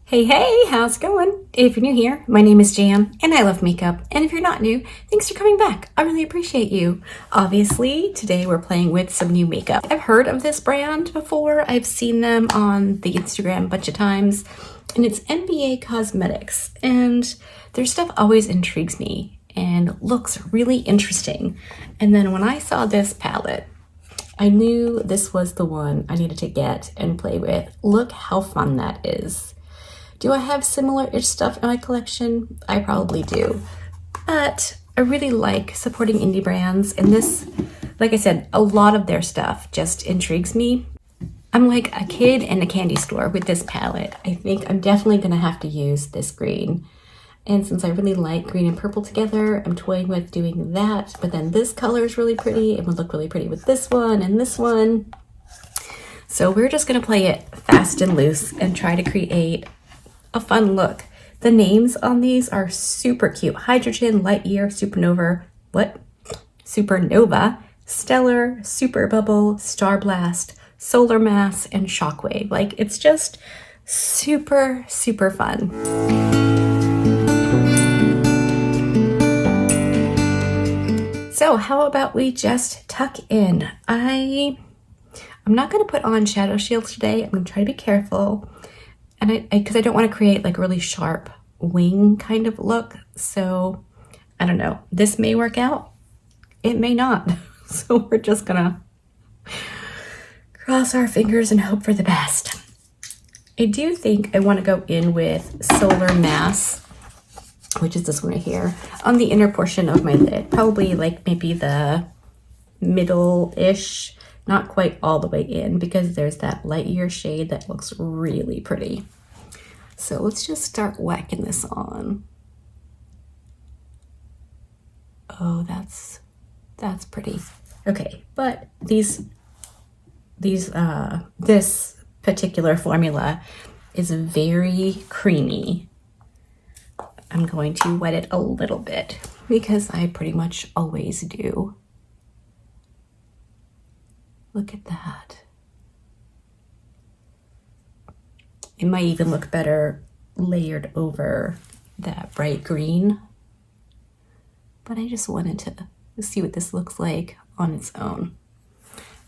Hey, hey, how's it going? If you're new here, my name is Jan and I love makeup. And if you're not new, thanks for coming back. I really appreciate you. Obviously, today we're playing with some new makeup. I've heard of this brand before. I've seen them on the Instagram a bunch of times, and it's NBA Cosmetics. And their stuff always intrigues me and looks really interesting. And then when I saw this palette, I knew this was the one I needed to get and play with. Look how fun that is. Do I have similar-ish stuff in my collection? I probably do. But I really like supporting indie brands, and this, like I said, a lot of their stuff just intrigues me. I'm like a kid in a candy store with this palette. I think I'm definitely gonna have to use this green. And since I really like green and purple together, I'm toying with doing that. But then this color is really pretty and would look really pretty with this one and this one. So we're just gonna play it fast and loose and try to create a fun look. The names on these are super cute. Hydrogen, Light Year, Supernova, Supernova, Stellar, Super Bubble, Star Blast, Solar Mass, and Shockwave. Like, it's just super, super fun. So how about we just tuck in? I'm not gonna put on shadow shields today. I'm gonna try to be careful. And because I don't want to create like a really sharp wing kind of look. So I don't know, this may work out, it may not. So we're just gonna cross our fingers and hope for the best. I do think I want to go in with Solar Mass, which is this one right here, on the inner portion of my lid. Probably like maybe the middle-ish, not quite all the way in, because there's that Light Year shade that looks really pretty. So let's just start whacking this on. Oh, that's pretty. Okay, but this particular formula is very creamy. I'm going to wet it a little bit because I pretty much always do. Look at that. It might even look better layered over that bright green. But I just wanted to see what this looks like on its own.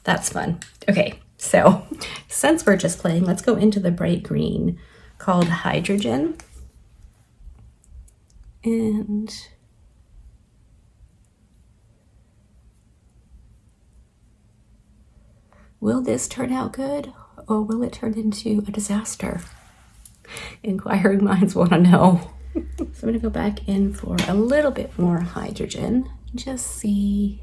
That's fun. Okay, so since we're just playing, let's go into the bright green called Hydrogen. And will this turn out good, or will it turn into a disaster? Inquiring minds want to know. So I'm going to go back in for a little bit more hydrogen. Just see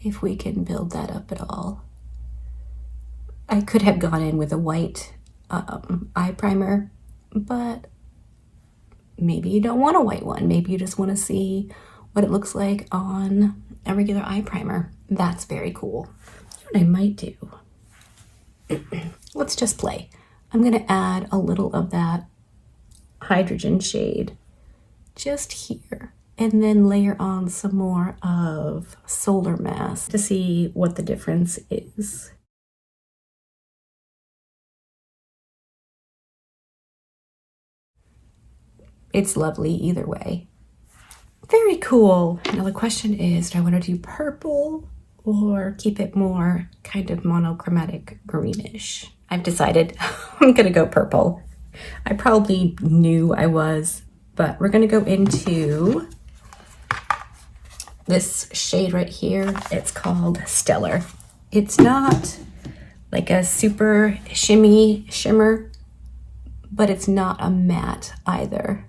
if we can build that up at all. I could have gone in with a white eye primer, but maybe you don't want a white one. Maybe you just want to see what it looks like on a regular eye primer. That's very cool. What I might do, let's just play. I'm going to add a little of that hydrogen shade just here, and then layer on some more of Solar Mass to see what the difference is. It's lovely either way. Very cool. Now the question is, do I want to do purple or keep it more kind of monochromatic greenish? I've decided I'm gonna go purple. I probably knew I was, but we're gonna go into this shade right here. It's called Stellar. It's not like a super shimmy shimmer, but it's not a matte either.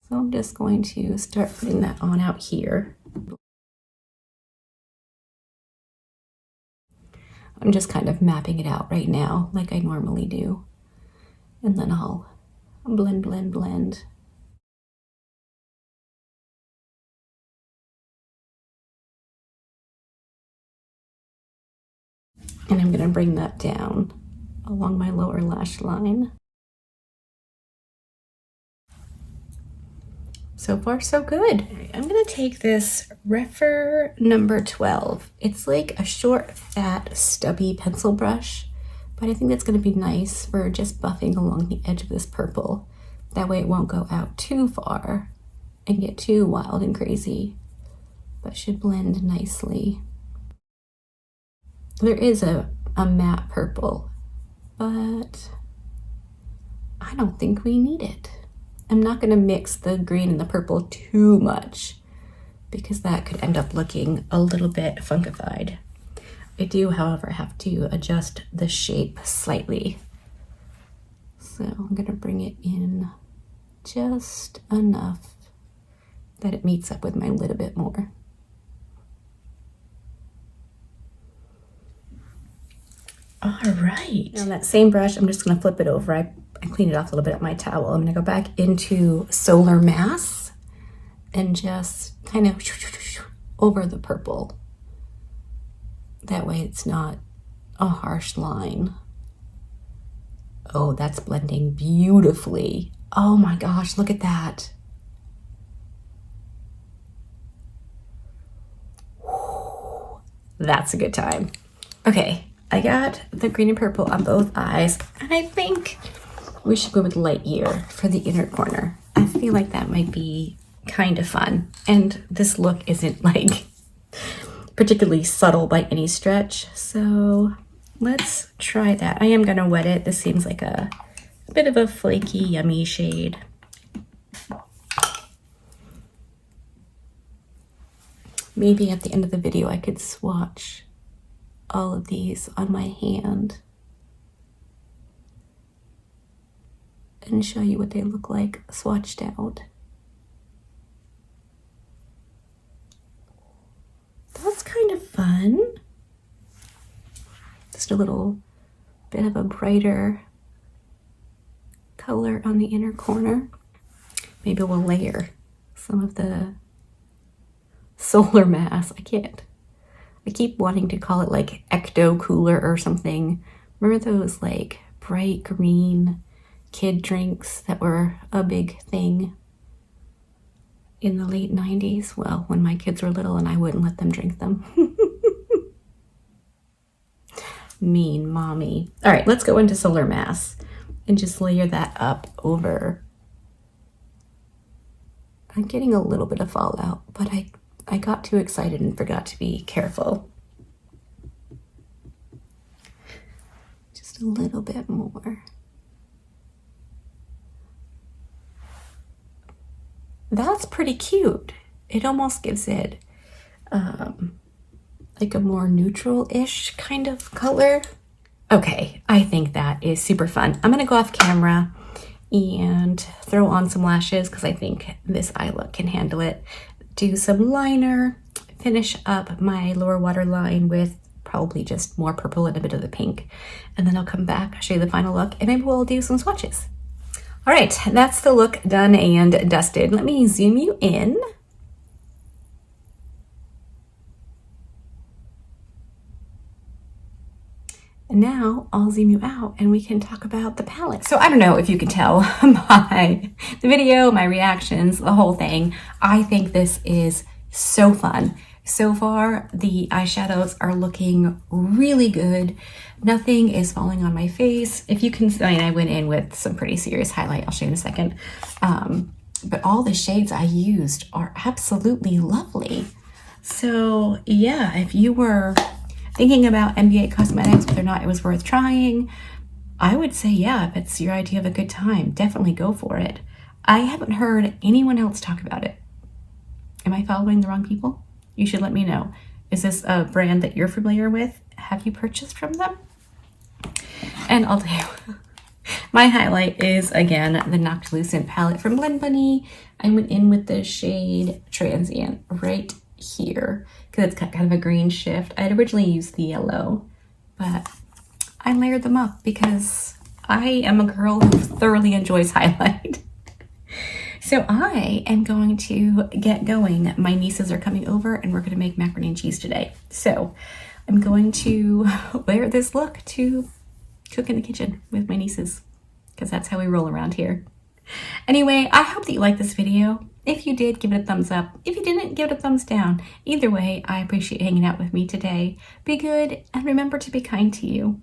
So I'm just going to start putting that on out here. I'm just kind of mapping it out right now like I normally do. And then I'll blend, blend, blend. And I'm gonna bring that down along my lower lash line. So far, so good. I'm gonna take this Rephr number 12. It's like a short, fat, stubby pencil brush, But I think that's going to be nice for just buffing along the edge of this purple. That way it won't go out too far and get too wild and crazy, but should blend nicely. There is a matte purple, but I don't think we need it. I'm not going to mix the green and the purple too much because that could end up looking a little bit funkified. I do, however, have to adjust the shape slightly. So I'm going to bring it in just enough that it meets up with my lid a bit more. All right. Now that same brush, I'm just going to flip it over. I cleaned it off a little bit at my towel. I'm going to go back into Solar Mass and just kind of over the purple. That way it's not a harsh line. Oh, that's blending beautifully. Oh my gosh, look at that. Whew, that's a good time. Okay, I got the green and purple on both eyes, and I think we should go with Light Year for the inner corner. I feel like that might be kind of fun. And this look isn't like particularly subtle by any stretch, so let's try that. I am gonna wet it. This seems like a bit of a flaky, yummy shade. Maybe at the end of the video I could swatch all of these on my hand and show you what they look like swatched out. That's kind of fun. Just a little bit of a brighter color on the inner corner. Maybe we'll layer some of the Solar Mass. I keep wanting to call it like Ecto Cooler or something. Remember those like bright green kid drinks that were a big thing in the late 90s? Well, when my kids were little and I wouldn't let them drink them. Mean mommy. All right, let's go into Solar Mass and just layer that up over. I'm getting a little bit of fallout, but I got too excited and forgot to be careful. Just a little bit more. That's pretty cute. It almost gives it like a more neutral-ish kind of color. Okay, I think that is super fun. I'm gonna go off camera and throw on some lashes because I think this eye look can handle it. Do some liner, finish up my lower waterline with probably just more purple and a bit of the pink. And then I'll come back, show you the final look, and maybe we'll do some swatches. All right, that's the look done and dusted. Let me zoom you in. And now I'll zoom you out and we can talk about the palette. So I don't know if you can tell by the video, my reactions, the whole thing. I think this is so fun. So far, the eyeshadows are looking really good. Nothing is falling on my face. If you can, I went in with some pretty serious highlight. I'll show you in a second. But all the shades I used are absolutely lovely. So yeah, if you were thinking about NBA Cosmetics, whether or not it was worth trying, I would say, yeah, if it's your idea of a good time, definitely go for it. I haven't heard anyone else talk about it. Am I following the wrong people? You should let me know. Is this a brand that you're familiar with? Have you purchased from them? And I'll tell you, my highlight is, again, the Noctilucent palette from Blend Bunny. I went in with the shade Transient right here because it's got kind of a green shift. I had originally used the yellow, but I layered them up because I am a girl who thoroughly enjoys highlight. So I am going to get going. My nieces are coming over and we're going to make macaroni and cheese today. So I'm going to wear this look to cook in the kitchen with my nieces because that's how we roll around here. Anyway, I hope that you liked this video. If you did, give it a thumbs up. If you didn't, give it a thumbs down. Either way, I appreciate hanging out with me today. Be good and remember to be kind to you.